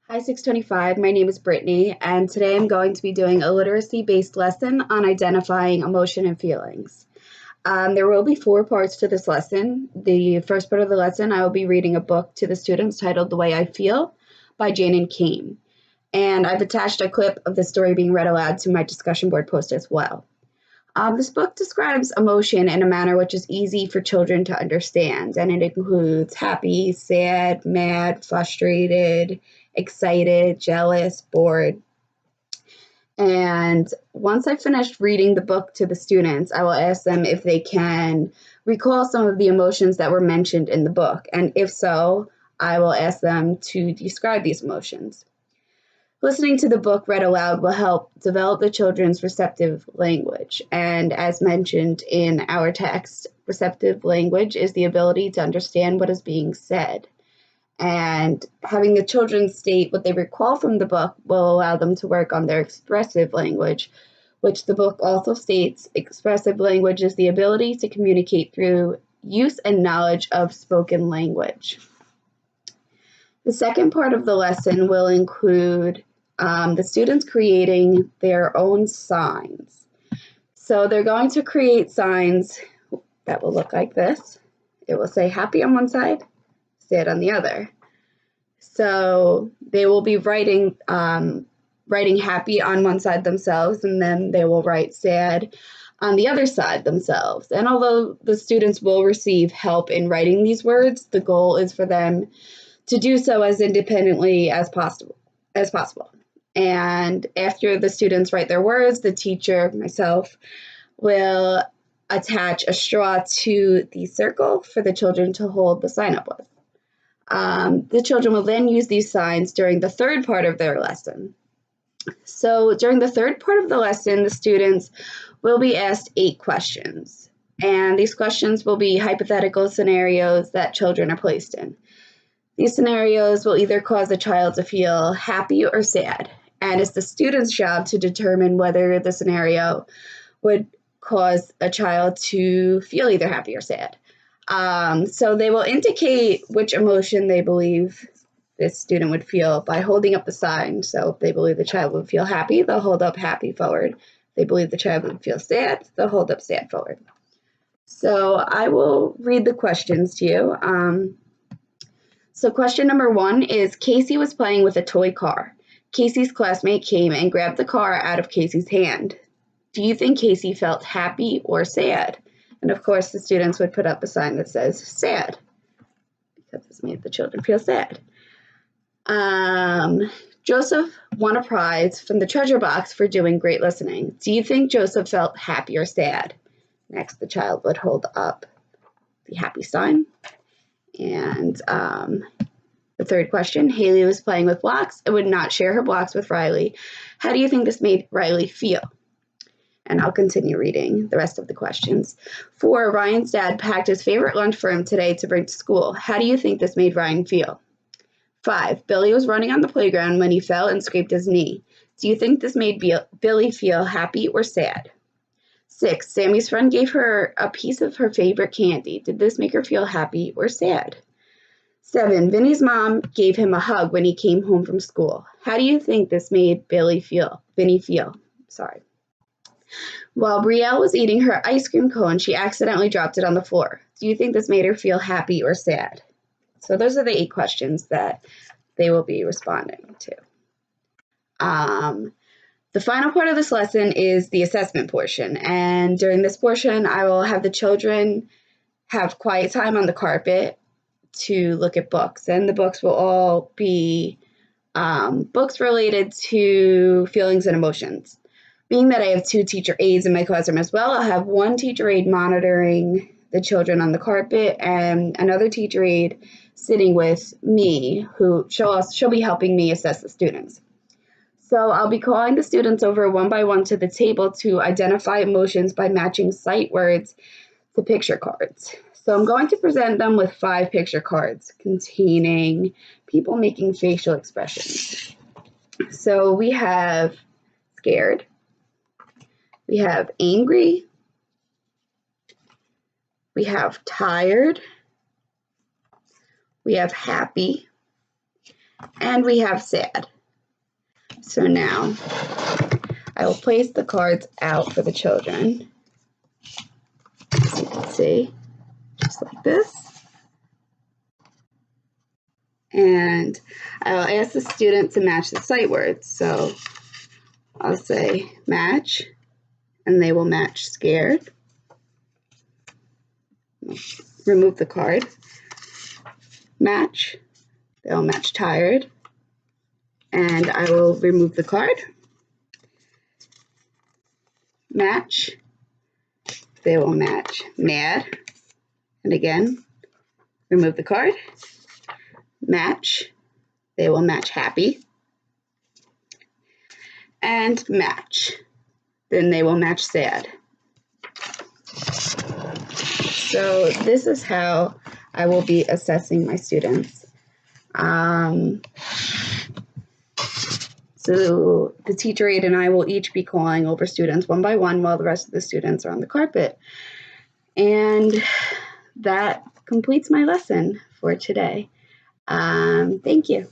Hi 625, my name is Brittany, and today I'm going to be doing a literacy-based lesson on identifying emotion and feelings. There will be four parts to this lesson. The first part of the lesson, I will be reading a book to the students titled The Way I Feel by Janin Kane. And I've attached a clip of the story being read aloud to my discussion board post as well. This book describes emotion in a manner which is easy for children to understand, and it includes happy, sad, mad, frustrated, excited, jealous, bored. And once I finished reading the book to the students, I will ask them if they can recall some of the emotions that were mentioned in the book. And if so, I will ask them to describe these emotions. Listening to the book read aloud will help develop the children's receptive language. And as mentioned in our text, receptive language is the ability to understand what is being said. And having the children state what they recall from the book will allow them to work on their expressive language, which the book also states expressive language is the ability to communicate through use and knowledge of spoken language. The second part of the lesson will include the students creating their own signs. So they're going to create signs that will look like this. It will say happy on one side, sad on the other. So they will be writing happy on one side themselves, and then they will write sad on the other side themselves. And although the students will receive help in writing these words, the goal is for them to do so as independently as possible. And after the students write their words, the teacher, myself, will attach a straw to the circle for the children to hold the sign up with. The children will then use these signs during the third part of their lesson. So during the third part of the lesson, the students will be asked 8 questions. And these questions will be hypothetical scenarios that children are placed in. These scenarios will either cause a child to feel happy or sad, and it's the student's job to determine whether the scenario would cause a child to feel either happy or sad. So they will indicate which emotion they believe this student would feel by holding up the sign. So if they believe the child would feel happy, they'll hold up happy forward. If they believe the child would feel sad, they'll hold up sad forward. So I will read the questions to you. So question number 1 is, Casey was playing with a toy car. Casey's classmate came and grabbed the car out of Casey's hand. Do you think Casey felt happy or sad? And of course, the students would put up a sign that says sad, because this made the children feel sad. Joseph won a prize from the treasure box for doing great listening. Do you think Joseph felt happy or sad? Next, the child would hold up the happy sign. And the third question, Haley was playing with blocks and would not share her blocks with Riley. How do you think this made Riley feel? And I'll continue reading the rest of the questions. 4, Ryan's dad packed his favorite lunch for him today to bring to school. How do you think this made Ryan feel? 5, Billy was running on the playground when he fell and scraped his knee. Do you think this made Billy feel happy or sad? 6, Sammy's friend gave her a piece of her favorite candy. Did this make her feel happy or sad? 7, Vinny's mom gave him a hug when he came home from school. How do you think this made Vinny feel? While Brielle was eating her ice cream cone, she accidentally dropped it on the floor. Do you think this made her feel happy or sad? So those are the 8 questions that they will be responding to. The final part of this lesson is the assessment portion. And during this portion, I will have the children have quiet time on the carpet to look at books. And the books will all be books related to feelings and emotions. Being that I have 2 teacher aides in my classroom as well, I'll have 1 teacher aide monitoring the children on the carpet and another teacher aide sitting with me, who she'll be helping me assess the students. So I'll be calling the students over one by one to the table to identify emotions by matching sight words to picture cards. So I'm going to present them with 5 picture cards containing people making facial expressions. So we have scared, we have angry, we have tired, we have happy, And we have sad. So now I will place the cards out for the children. As you can see, just like this. And I'll ask the student to match the sight words. So I'll say match, and they will match scared. Remove the card. Match, they'll match tired. And I will remove the card. Match, they will match mad. And again, remove the card. Match, they will match happy. And match, then they will match sad. So this is how I will be assessing my students. So the teacher aide and I will each be calling over students one by one while the rest of the students are on the carpet. And that completes my lesson for today. Thank you.